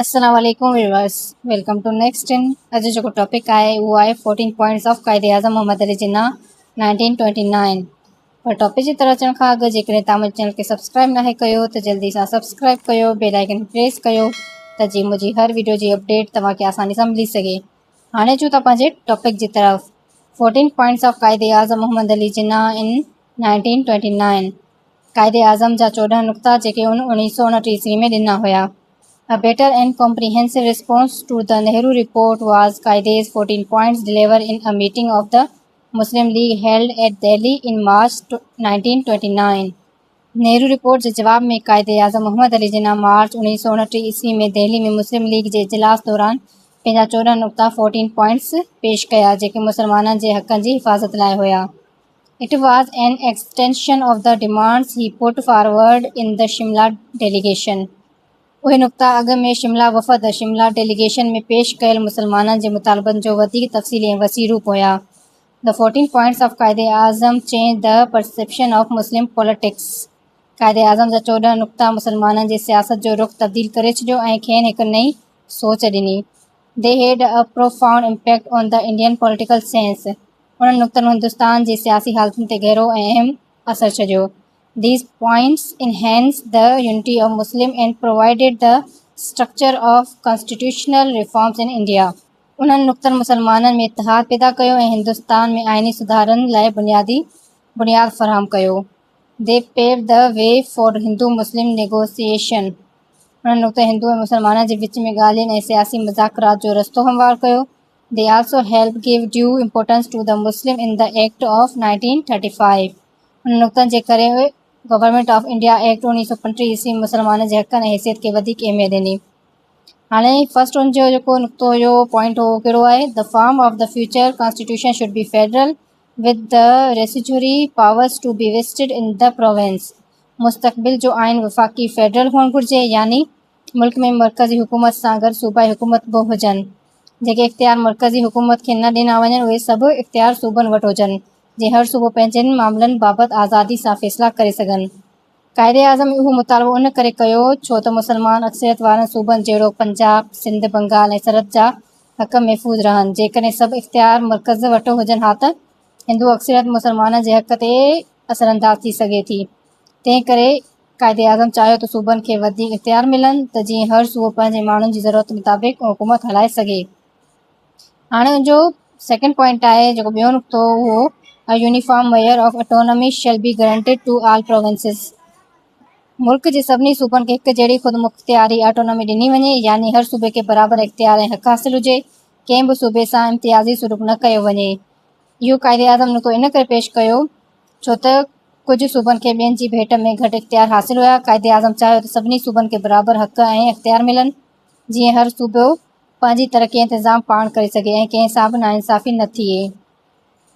अस्सलाम वालेकुम viewers, welcome two next in. अॼु जेको टॉपिक आहे उहो आहे 14 पॉइंट्स ऑफ क़ाइदे आज़म मोहम्मद अली जिन्ना 1929। पर टॉपिक जी तरह अचण खां अॻु जेकॾहिं तव्हां मुंहिंजे चैनल खे सब्सक्राइब नाहे कयो त जल्दी सां सब्सक्राइब कयो, बेल आइकन प्रेस कयो त जीअं मुंहिंजी हर वीडियो जी अपडेट तव्हांखे आसानी सां मिली सघे। हाणे अचूं था पंहिंजे टॉपिक जी तरफ़। 14 पॉइंट्स ऑफ क़ाइदे आज़म मोहम्मद अली जिन्ना इन 1929। क़ाइदे आज़म जा 14 नुक़्ता जेके 1929 ईस्वी में ॾिना हुया। A better and comprehensive response to the Nehru report was Qaide's 14 points delivered in a meeting of the Muslim League held at Delhi in March 1929। Nehru report जे जवाब में क़ाइदे आज़म मोहम्मद अली जिन्ना मार्च 1929 ईस्वी में दिल्ली में मुस्लिम लीग जे इजलास दौरान पंहिंजा 14 नुक़्ता 14 पॉइंट्स पेश कया जेके मुसलमाननि जे हक़नि जी हिफ़ाज़त लाइ हुया। It was an extension of the demands he put forward in the Shimla delegation। उहे नुक़्ता अॻु में शिमला डेलीगेशन में पेश कयल मुसलमाननि जे मुतालबनि जो वधीक तफ़सीली ऐं वसी रूप हुया। The 14 points of Quaid-e-Azam change the perception of Muslim politics. Quaid-e-Azam जा 14 नुक़्ता मुसलमाननि जे सियासत जो रुख़ तब्दील करे छॾियो ऐं खेनि हिकु नई सोच ॾिनी। They had a profound impact on the Indian political sense. उन्हनि नुक़्तनि हिंदुस्तान जी सियासी हालतुनि ते गहरो ऐं अहम असरु छॾियो। These points enhanced the unity of Muslim and provided the structure of constitutional reforms in India। उन्हनि नुक़्तनि मुसलमाननि में इतिहाद पैदा कयो ऐं हिंदुस्तान में आइनी सुधारनि लाइ बुनियाद फ़राहम कयो। They paved the way for Hindu-Muslim negotiation। उन्हनि नुक़्ते हिंदू ऐं मुसलमाननि जे विच में ॻाल्हियुनि ऐं सियासी मुज़ाकरात जो रस्तो हमवार कयो। They also helped give due importance to the Muslim in the Act of 1935। उन नुक़्तनि जे करे गवर्नमेंट ऑफ इंडिया एक्ट 1935 ईस्वी मुसलमाननि जे हक़नि ऐं हैसियत खे वधीक अहमियत ॾिनी। हाणे फर्स्ट उनजो जेको नुक़्तो हुयो पॉइंट हो कहिड़ो आहे, the form of the future constitution should be federal with the residuary powers to be vested in the province. मुस्तक़बिल जो आइन वफ़ाक़ी फेडरल हुअणु घुरिजे, यानी मुल्क में मरकज़ी हुकूमत सां गॾु सूबाई हुकूमत बि हुजनि। जेके इख़्तियार मरकज़ी हुकूमत खे न ॾिना वञनि उहे सभु इख़्तियार सूबनि वटि हुजनि, जीअं हर सूबो पंहिंजनि मामलनि बाबति आज़ादी सां फ़ैसिला करे सघनि। क़ाइदे आज़म इहो मुतालबो इन करे कयो छो त मुसलमान अक्सरियत वारनि सूबनि जहिड़ो पंजाब, सिंध, बंगाल ऐं सरहद जा हक़ महफ़ूज़ रहनि। जेकॾहिं सभु इख़्तियार मरकज़ वटि हुजनि हा त हिंदू अक्सरियत मुसलमाननि जे हक़ ते असरअंदाज़ थी सघे थी। तंहिं करे क़ाइदे आज़म चाहियो त सूबनि खे वधीक इख़्तियार मिलनि त जीअं हर सूबो पंहिंजे माण्हुनि जी ज़रूरत मुताबिक़ हुकूमत हलाए सघे। हाणे उनजो सेकेंड पॉइंट आहे जेको ॿियो नुक़्तो उहो A uniform measure of autonomy shall be granted to all provinces। मुल्क जे सभिनी सूबनि खे हिकु जहिड़ी ख़ुदि मुख़्तियारी ऑटोनॉमी ॾिनी वञे, यानी हर सूबे खे बराबरि इख़्तियार ऐं हक़ हासिलु हुजे, कंहिं बि सूबे सां इम्तियाज़ी सुलूक न कयो वञे। इहो क़ाइदे आज़म नुक़्तो इन करे पेश कयो छो त कुझु सूबनि खे ॿियनि जी भेट में घटि इख़्तियार हासिलु हुया। क़ाइदे आज़म चाहियो त सभिनी सूबनि खे बराबरि हक़ ऐं इख़्तियार मिलनि, जीअं हर सूबो पंहिंजी तरक़ी इंतिज़ाम पाण करे सघे ऐं कंहिं सां बि नाइंसाफ़ी न थिए।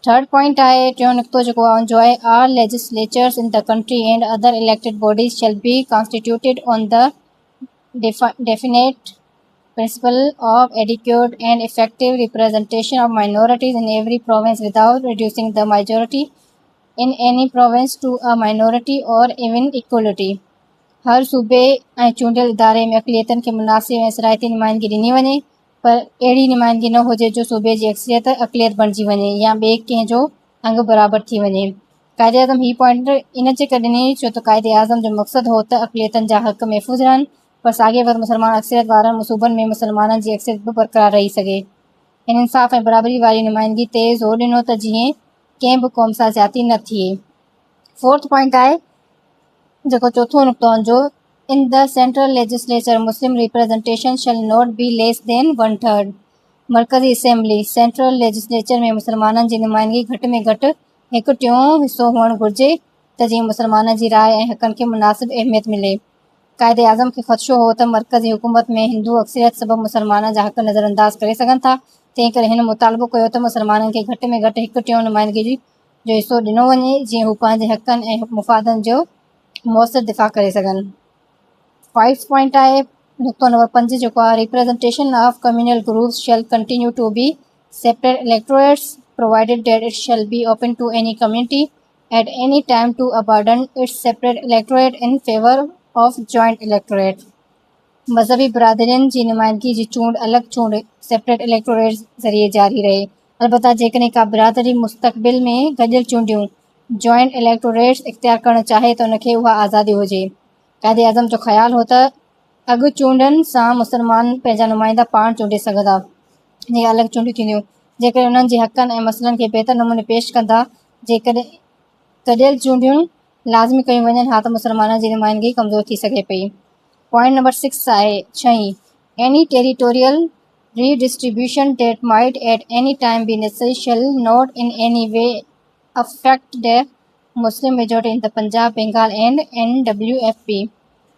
थर्ड पॉइंट आहे टियों नुक़्तो जेको आहे उनजो आहे all legislatures in the country and other elected bodies shall be constituted on the definite principle of adequate and effective representation of minorities in every province without reducing the majority in any province to a minority or even equality. हर सूबे ऐं चूंडियल इदारे में अक़लियतनि खे मुनासिब ऐं सराइती नुमाइंदगी ॾिनी वञे, पर अहिड़ी नुमाइंदगी न हुजे जो सूबे जी अक्सरियत अक़लियत बणिजी वञे या ॿिए कंहिं जो अंग बराबरि थी वञे। क़ाइदे आज़म हीअ पॉइंट इन जे करे ॾिनी छो त क़ाइदे आज़म जो मक़सदु हो त अक़लियतनि जा हक़ महफ़ूज़ रहनि, पर साॻिए वक़्तु मुसलमान अक्सरियत वारनि सूबनि में मुसलमाननि जी अक्सरियत बि बरक़रार रही सघे। इन इंसाफ़ ऐं बराबरी वारी नुमाइंदगी ते ज़ोर ॾिनो त जीअं कंहिं बि क़ौम सां ज़्यादती न थिए। फोर्थ पॉइंट आहे जेको चोथों नुक़्तो जो In the central legislature, Muslim representation shall not be less than 1/3। मरकज़ी असेंबली सेंट्रल लेजिस्लेचर में मुसलमाननि जी नुमाइंदगी घटि में घटि 1/3 हिसो हुअणु घुरिजे त जीअं मुसलमाननि जी राय ऐं हक़नि खे मुनासिब अहमियत मिले। क़ाइदे आज़म खे ख़दशो हो त मरकज़ी हुकूमत में हिंदू अक्सरियत सबबि मुसलमाननि जा हक़ नज़रअंदाज़ करे सघनि था। तंहिं करे हिन मुतालबो कयो त मुसलमाननि खे घटि में घटि 1/3 नुमाइंदगी जो हिसो ॾिनो वञे, जीअं हू पंहिंजे हक़नि ऐं मुफ़ादनि जो मुअसर दिफ़ा करे सघनि। 5 पॉइंट आहे नुक़्तो नंबर 5 जेको आहे representation of communal groups shall continue to be separate electorates provided that it shall be open to any community at any time to abandon its separate electorate in favour of joint electorate. मज़हबी बिरादरियुनि जी नुमाइंदगी जी चूंड अलॻि चूंड separate electorate ज़रिए जारी रहे। अलबत्ता जेकॾहिं का बिरादरी मुस्तक़बिल में गॾियल चूंडियूं जॉइंट इलेक्टोरेट्स इख़्तियार करणु चाहे त उनखे उहा आज़ादी हुजे। क़ाइदे आज़म जो ख़्यालु हो त अॻु चूंडनि सां मुसलमान पंहिंजा नुमाइंदा पाण चूंडे सघंदा। जीअं अलॻि चूंडियूं थींदियूं जेकॾहिं उन्हनि जे हक़नि ऐं मसइलनि खे बहितर नमूने पेश कंदा। जेकॾहिं गॾियल चूंडियूं लाज़मी कयूं वञनि हा त मुसलमाननि जी नुमाइंदगी कमज़ोर थी सघे पई। पॉइंट नंबर 6 आहे 6 any territorial redistribution that might at any time be necessary shall not in any way affect the Muslim majority in the Punjab, Bengal and NWFP।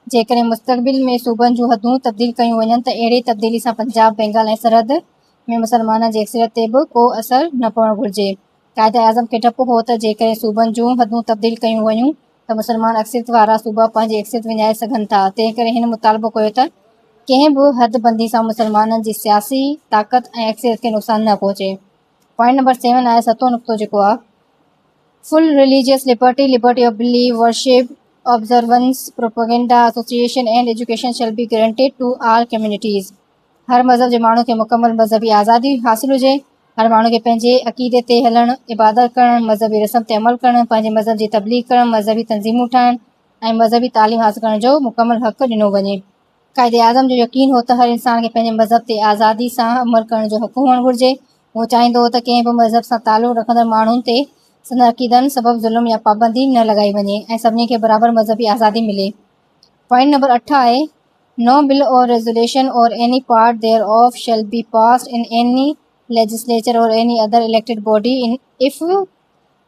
जेकॾहिं मुस्तक़बिल में सूबनि जूं हदूं तब्दील कयूं वञनि त अहिड़ी तब्दीली सां पंजाब, बंगाल ऐं सरहद में मुसलमाननि जी अक्सरियत ते बि को असरु न पवणु घुरिजे। क़ाइदे आज़म खे डपु हो त जेकॾहिं सूबनि जूं हदूं तब्दील कयूं वञूं त मुसलमान अक्सरियत वारा सूबा पंहिंजी अक्सरियत विञाए सघनि था। तंहिं करे हिन मुतालबो कयो त कंहिं बि हदबंदी सां मुसलमाननि जी सियासी ताक़त ऐं अक्सरियत खे नुक़सान न पहुचे। पॉइंट नंबर 7 आहे 7 नुक़्तो जेको आहे full religious liberty, liberty of belief, worship, observance, propaganda, association and education shall be guaranteed to all communities. हर मज़हब जे माण्हू खे मुकमल मज़हबी आज़ादी हासिल हुजे। हर माण्हू खे पंहिंजे अक़ीदे ते हलणु, इबादत करणु, मज़हबी रस्म ते अमल करणु, पंहिंजे मज़हब जी तबलीग करणु, मज़हबी तंज़ीमूं ठाहिणु ऐं मज़हबी तालीम हासिल करण जो मुकमल हक़ ॾिनो वञे। क़ाइदे आज़म जो यकीन हो त हर इंसान खे पंहिंजे मज़हब ते आज़ादी सां अमल करण जो हक़ हुअणु घुरिजे। उहो चाहींदो हो त कंहिं बि मज़हब सां तालुक़ रखंदड़ माण्हुनि ते संदन अक़ीदनि सबबि ज़ुल्म या पाबंदी न लॻाई वञे ऐं सभिनी खे बराबरि मज़हबी आज़ादी मिले। पॉइंट नंबर 8 आहे no bill or resolution or any part thereof shall be passed in any legislature or any other elected body if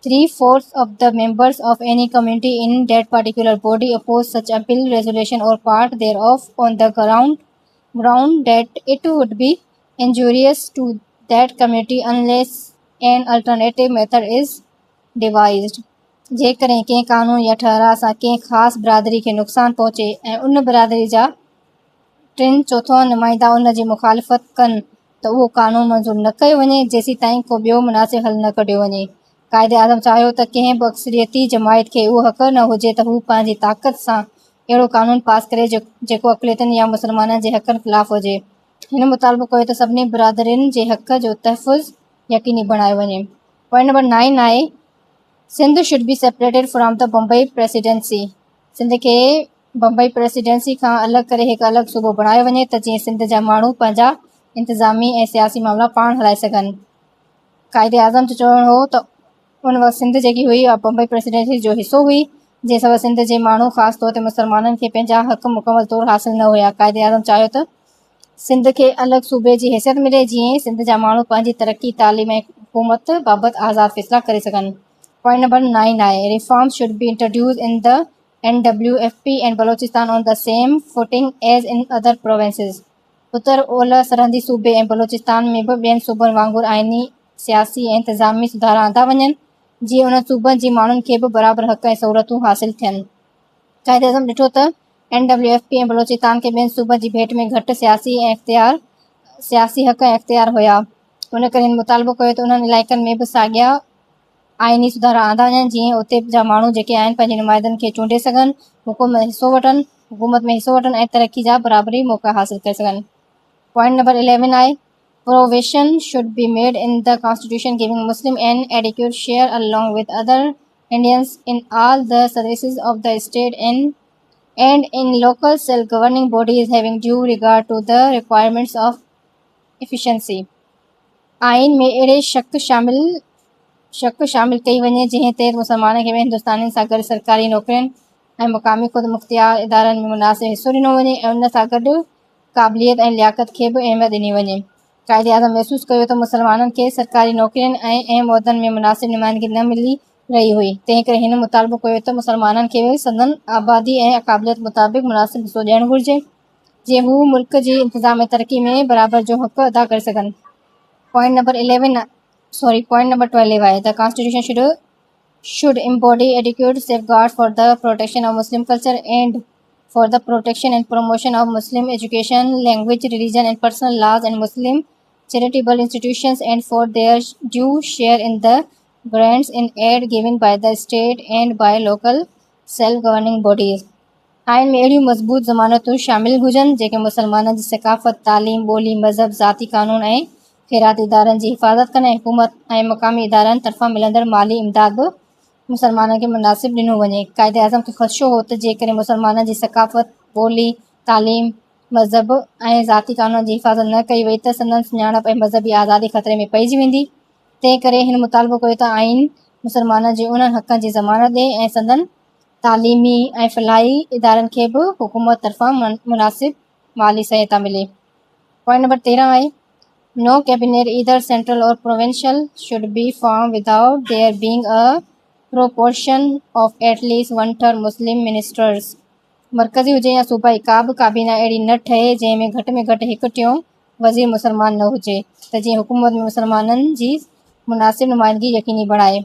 3/4 of the members of any community in that particular body oppose such a bill, resolution or part thereof on the ground that it would be injurious to that community unless an alternative method is devised। जेकॾहिं कंहिं कानून या ठहराव सां कंहिं ख़ासि बिरादरी खे नुक़सानु पहुचे ऐं उन बिरादरी जा 3/4 नुमाइंदा उन जी मुखालिफ़त कनि त उहो क़ानून मंज़ूर न कयो वञे जेसीं ताईं को ॿियो मुनासिब हल न कढियो वञे। क़ाइदे आज़म चाहियो त कंहिं बि अक्सरियती जमायत खे उहो हक़ न हुजे त हू पंहिंजी ताक़त सां अहिड़ो क़ानून पास करे जेको अक़लियतनि या मुसलमाननि जे हक़नि ख़िलाफ़ हुजे। हिन मुतालबो कयो त सभिनी बिरादरियुनि जे हक़ जो तहफ़ुज़ यकीनी बणायो वञे। पॉइंट नंबर 9 आहे Sindh should be separated from the Bombay presidency. Sindh खे बम्बई प्रेसिडेंसी खां अलॻि करे हिकु अलॻि सूबो बणायो वञे त जीअं सिंध जा माण्हू पंहिंजा इंतिज़ामी ऐं सियासी मामला पाण हलाए सघनि। क़ाइदे आज़म जो चवणु हो त उन वक़्तु सिंध जेकी हुई बम्बई प्रेसिडेंसी जो हिसो हुई जंहिं सबबि सिंध जे माण्हू ख़ासि तौर ते मुसलमाननि खे पंहिंजा हक़ मुकमल तौरु हासिल न हुया। क़ाइदे आज़म चाहियो त सिंध खे अलॻि सूबे जी हैसियत मिले जीअं सिंध जा माण्हू पंहिंजी तरक़ी, तालीम ऐं हुकूमत बाबति आज़ादु फ़ैसिला करे सघनि। पॉइंट नंबर 9 आहे reforms should be introduce in the NWFP and Balochistan on the same footing as in other provinces। उत्तर ओलह सरहदी सूबे ऐं बलोचिस्तान में बि ॿियनि सूबनि वांगुरु आइनी, सियासी ऐं इंतिज़ामी सुधार आंदा वञनि जीअं उन्हनि सूबनि जी माण्हुनि खे बि बराबरि हक़ ऐं सहूलियतूं हासिल थियनि। क़ाइदे आज़म ॾिठो त NWFP ऐं बलोचिस्तान खे ॿियनि सूबनि जी भेट में घटि सियासी हक़ ऐं इख़्तियार हुया। उन करे हिन मुतालबो कयो त उन्हनि इलाइक़नि में बि साॻिया आइनी सुधार आंदा वञनि जीअं उते जा माण्हू जेके आहिनि पंहिंजे नुमाइंदनि खे चूंडे सघनि, हुकूमत में हिसो वठनि ऐं तरक़ी जा बराबरी मौक़ा हासिल करे सघनि। पॉइंट नंबर 11 आहे provision should be made in the constitution giving Muslim an adequate share along with other Indians in all the services of the state and in local self-governing bodies having due regard to the requirements of efficiency। आइन में अहिड़े शक़ शामिल कई वञे जंहिं तहत मुसलमाननि खे हिंदुस्तानियुनि सां गॾु सरकारी नौकरियुनि ऐं मुक़ामी ख़ुदि मुख़्तियार इदारनि में मुनासिब हिसो ॾिनो वञे ऐं उन सां गॾु क़ाबिलियत ऐं लियाक़त खे बि अहमियत ॾिनी वञे। क़ाइदे आज़म महसूसु कयो त मुसलमाननि खे सरकारी नौकरियुनि ऐं अहम उहिदनि में मुनासिब नुमाइंदगी न मिली रही हुई। तंहिं करे हिन मुतालबो कयो त मुसलमाननि खे संदन आबादी ऐं क़ाबिलियत मुताबिक़ मुनासिब हिसो ॾियणु घुरिजे जीअं हू मुल्क जी इंतिज़ाम ऐं तरक़ी में बराबरि जो हक़ अदा करे सघनि। पॉइंट नंबर 12 आहे the constitution should embody adequate safeguards for the protection of Muslim culture and for the protection and promotion of Muslim education, language, religion and personal laws and Muslim charitable institutions and for their due share in the grants and aid given by the state and by local self-governing bodies। आइन में अहिड़ियूं मज़बूत ज़मानतूं शामिल हुजनि जेके मुसलमाननि जी सकाफ़त, तालीम, ॿोली, मज़हब, ज़ाती क़ानून ऐं ख़ैराती इदारनि जी हिफ़ाज़त कनि ऐं हुकूमत ऐं मक़ामी इदारनि तरफ़ां मिलंदड़ माली इमदाद बि मुसलमाननि खे मुनासिब ॾिनो वञे। क़ाइदे आज़म खे ख़दशो हो त जेकॾहिं मुसलमाननि जी सकाफ़त, ॿोली, तालीम, मज़हब ऐं ज़ाती क़ानून जी हिफ़ाज़त न कई वई त संदनि सुञाणप ऐं मज़हबी आज़ादी ख़तरे में पइजी वेंदी। तंहिं करे हिन मुतालबो कयो त आइन मुसलमाननि जे उन्हनि हक़नि जी ज़मानत ॾिए ऐं संदनि तालीमी ऐं फलाही इदारनि खे बि हुकूमत तरफ़ां मुनासिब माली सहायता मिले। पॉइंट नंबर 13 आहे No cabinet, either central or provincial, should be formed without there being a proportion of at least 1/3 Muslim ministers. मरकज़ी हुजे या सूबाई का बि काबीना अहिड़ी न ठहे जंहिं में घटि 1/3 वज़ीर मुसलमान न हुजे त जीअं हुकूमत में मुसलमाननि जी मुनासिब नुमाइंदगी यकीनी बणाए।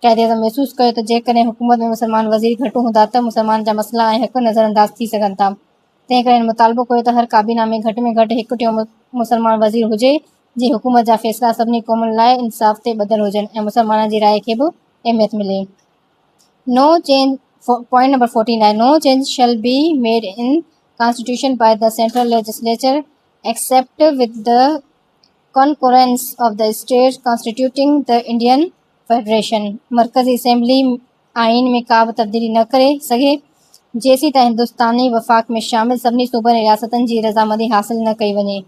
क़ाइदे आज़म महसूस कयो त जेकॾहिं हुकूमत में मुसलमान वज़ीर घटि हूंदा त मुसलमान जा मसइला ऐं हक़ नज़रअंदाज थी सघनि था। तंहिं करे हिन मुतालबो कयो त हर काबीना में घटि 1/3 मुसलमान वज़ीर हुजे जीअं हुकूमत जा फ़ैसिला सभिनी क़ौमुनि लाइ इंसाफ़ ते ॿधल हुजनि ऐं मुसलमाननि जी राय खे बि अहमियत मिले। No change. Point number 14 आहे No change shall be made in constitution by the central legislature except with the concurrence of the states constituting the Indian Federation. मरकज़ी असेंबली आइन में का बि तब्दीली न करे सघे जेसीं ताईं हिंदुस्तानी वफ़ाक़ में शामिल सभिनी सूबनि ऐं रियासतनि जी रज़ामंदी हासिल न कई वञे।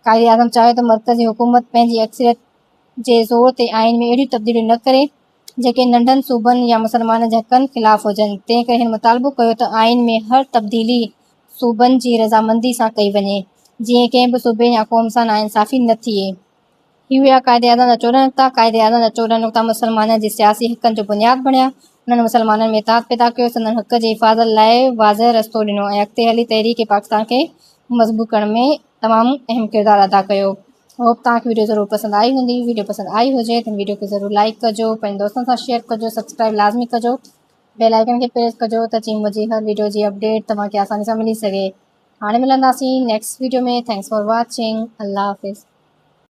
क़ाइदे आज़म चाहे त मरकज़ी हुकूमत पंहिंजी अक्सरियत जे ज़ोर ते आइन में अहिड़ियूं तब्दीलियूं न करे जेके नंढनि सूबनि या मुसलमाननि जे हक़नि ख़िलाफ़ हुजनि। तंहिं करे हिन मुतालबो कयो त आइन में हर तब्दीली सूबनि जी रज़ामंदी सां कई वञे जीअं कंहिं बि सूबे या क़ौम सां नाइंसाफ़ी न थिए। ही हुआ क़ाइदे आज़म जा 14 नुक़्ता। क़ाइदे आज़म जा 14 नुक़्ता मुसलमाननि जी सियासी हक़नि जो बुनियादु बणिया। उन्हनि मुसलमाननि में इताद पैदा कयो, संदनि हक़ जी हिफ़ाज़त लाइ वाज़ह रस्तो ॾिनो ऐं अॻिते हली तहरीक पाकिस्तान खे मज़बूत करण में तमामु अहम किरदारु अदा कयो। होप तव्हांखे वीडियो ज़रूरु पसंदि आई हूंदी। वीडियो पसंदि आई हुजे त वीडियो खे ज़रूरु लाइक कजो, पंहिंजे दोस्तनि सां शेयर कजो, सब्सक्राइब लाज़मी कजो, बेल आइकन खे प्रेस कजो त जीअं मुंहिंजी हर वीडियो जी अपडेट तव्हांखे आसानी सां मिली सघे। हाणे मिलंदासीं नेक्स्ट वीडियो में। Thanks for watching. अल्लाह हाफ़िज़।